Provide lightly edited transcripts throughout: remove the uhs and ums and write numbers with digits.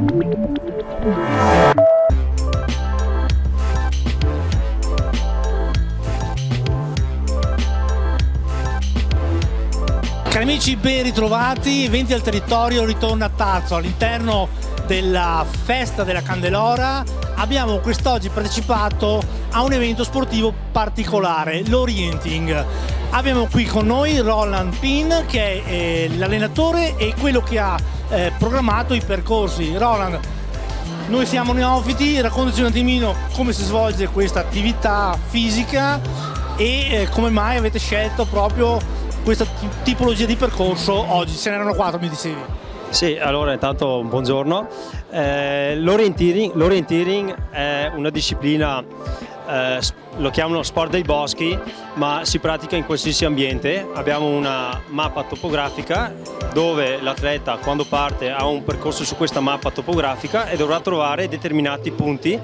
Cari amici, ben ritrovati. Eventi al Territorio ritorna a Tarso all'interno della festa della Candelora. Abbiamo quest'oggi partecipato a un evento sportivo particolare, l'Orienting. Abbiamo qui con noi Roland Pin, che è l'allenatore e quello che ha programmato i percorsi. Roland, noi siamo neofiti, raccontaci un attimino come si svolge questa attività fisica e come mai avete scelto proprio questa tipologia di percorso oggi. Ce n'erano 4, mi dicevi. Sì, allora intanto buongiorno. L'orienteering è una disciplina, lo chiamano sport dei boschi, ma si pratica in qualsiasi ambiente. Abbiamo una mappa topografica dove l'atleta, quando parte, ha un percorso su questa mappa topografica e dovrà trovare determinati punti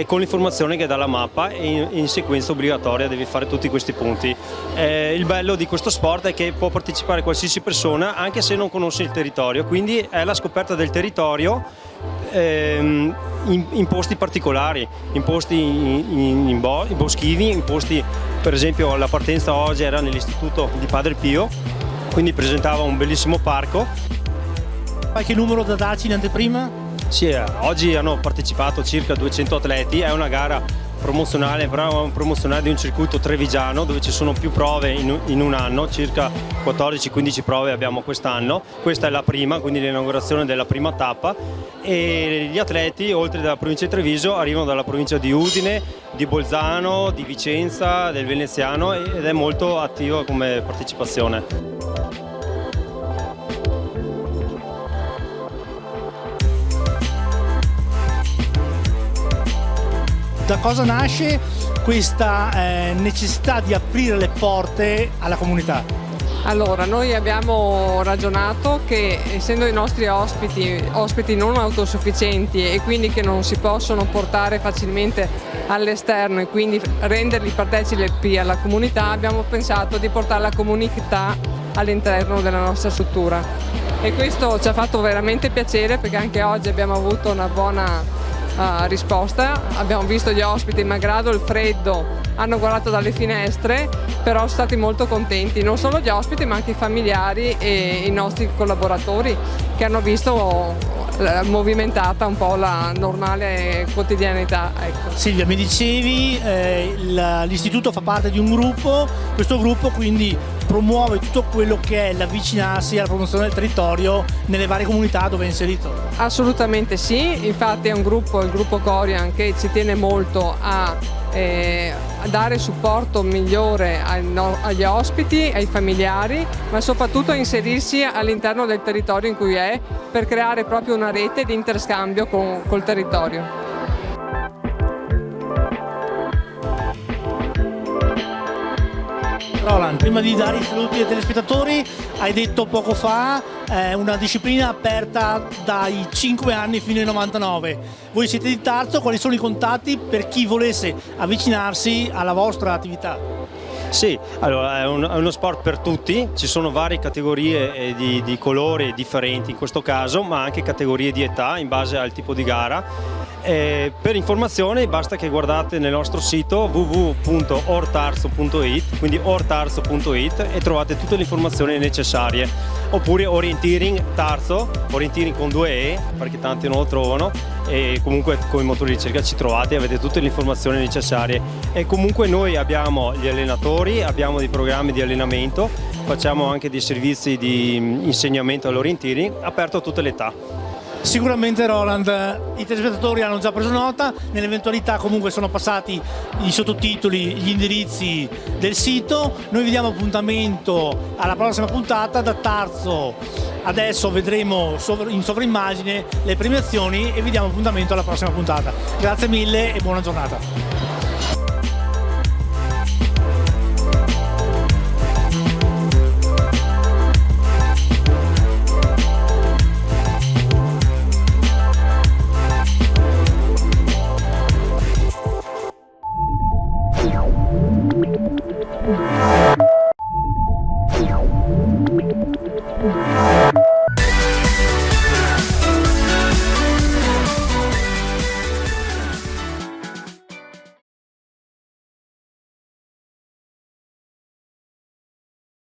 con l'informazione che dà la mappa, e in sequenza obbligatoria devi fare tutti questi punti. Il bello di questo sport è che può partecipare qualsiasi persona anche se non conosce il territorio, quindi è la scoperta del territorio in posti particolari, in posti in boschivi, in posti, per esempio la partenza oggi era nell'istituto di Padre Pio, quindi presentava un bellissimo parco. Qualche numero da darci in anteprima? Sì, oggi hanno partecipato circa 200 atleti, è una gara promozionale, però è promozionale di un circuito trevigiano dove ci sono più prove in un anno, circa 14-15 prove abbiamo quest'anno. Questa è la prima, quindi l'inaugurazione della prima tappa, e gli atleti, oltre dalla provincia di Treviso, arrivano dalla provincia di Udine, di Bolzano, di Vicenza, del Veneziano, ed è molto attiva come partecipazione. Da cosa nasce questa necessità di aprire le porte alla comunità? Allora, noi abbiamo ragionato che, essendo i nostri ospiti non autosufficienti e quindi che non si possono portare facilmente all'esterno e quindi renderli partecipi alla comunità, abbiamo pensato di portare la comunità all'interno della nostra struttura. E questo ci ha fatto veramente piacere, perché anche oggi abbiamo avuto una buona risposta. Abbiamo visto gli ospiti, malgrado il freddo, hanno guardato dalle finestre, però sono stati molto contenti, non solo gli ospiti ma anche i familiari e i nostri collaboratori, che hanno visto movimentata un po' la normale quotidianità. Ecco. Silvia, mi dicevi l'istituto fa parte di un gruppo, questo gruppo quindi promuove tutto quello che è l'avvicinarsi alla promozione del territorio nelle varie comunità dove è inserito? Assolutamente sì, infatti è un gruppo, il gruppo Corian, che ci tiene molto a dare supporto migliore agli ospiti, ai familiari, ma soprattutto a inserirsi all'interno del territorio in cui è, per creare proprio una rete di interscambio col territorio. Roland, prima di dare i saluti ai telespettatori, hai detto poco fa una disciplina aperta dai 5 anni fino ai 99. Voi siete di Tarso, quali sono i contatti per chi volesse avvicinarsi alla vostra attività? Sì, allora è uno sport per tutti, ci sono varie categorie di colori differenti in questo caso, ma anche categorie di età in base al tipo di gara. Per informazioni basta che guardate nel nostro sito www.ortarso.it, quindi ortarso.it, e trovate tutte le informazioni necessarie. Oppure Orienteering Tarso, Orienteering con 2 E, perché tanti non lo trovano, e comunque con i motori di ricerca ci trovate e avete tutte le informazioni necessarie. E comunque noi abbiamo gli allenatori, abbiamo dei programmi di allenamento, facciamo anche dei servizi di insegnamento all'orienteering, aperto a tutte le età. Sicuramente Roland, i telespettatori hanno già preso nota, nell'eventualità comunque sono passati i sottotitoli, gli indirizzi del sito. Noi vi diamo appuntamento alla prossima puntata da Tarso. Adesso vedremo in sovrimmagine le premiazioni e vi diamo appuntamento alla prossima puntata. Grazie mille e buona giornata. Yeah.